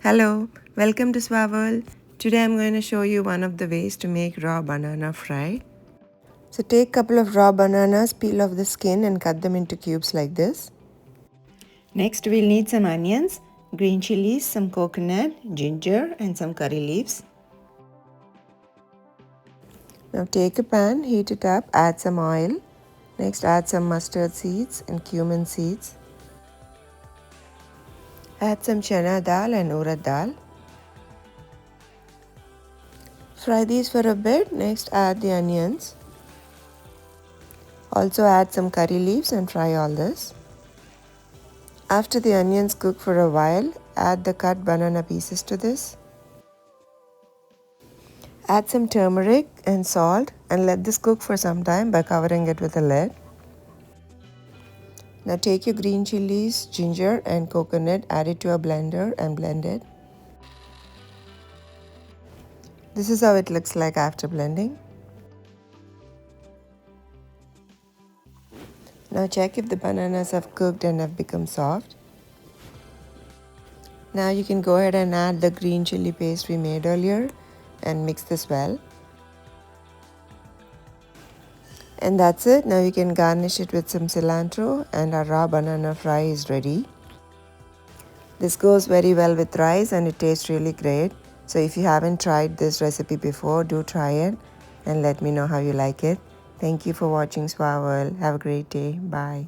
Hello, welcome to Swavel. Today I'm going to show you one of the ways to make raw banana fry. So take a couple of raw bananas, peel off the skin and cut them into cubes like this. Next we'll need some onions, green chilies, some coconut, ginger and some curry leaves. Now take a pan, heat it up, add some oil. Next add some mustard seeds and cumin seeds. Add some chana dal and urad dal. Fry these for a bit. Next add the onions. Also add some curry leaves and fry all this. After the onions cook for a while, add the cut banana pieces to this. Add some turmeric and salt and let this cook for some time by covering it with a lid. Now take your green chilies, ginger and coconut, add it to a blender and blend it. This is how it looks like after blending. Now check if the bananas have cooked and have become soft. Now you can go ahead and add the green chili paste we made earlier and mix this well. And that's it. Now you can garnish it with some cilantro and our raw banana fry is ready. This goes very well with rice and it tastes really great. So if you haven't tried this recipe before, do try it and let me know how you like it. Thank you for watching Swavel. Have a great day. Bye.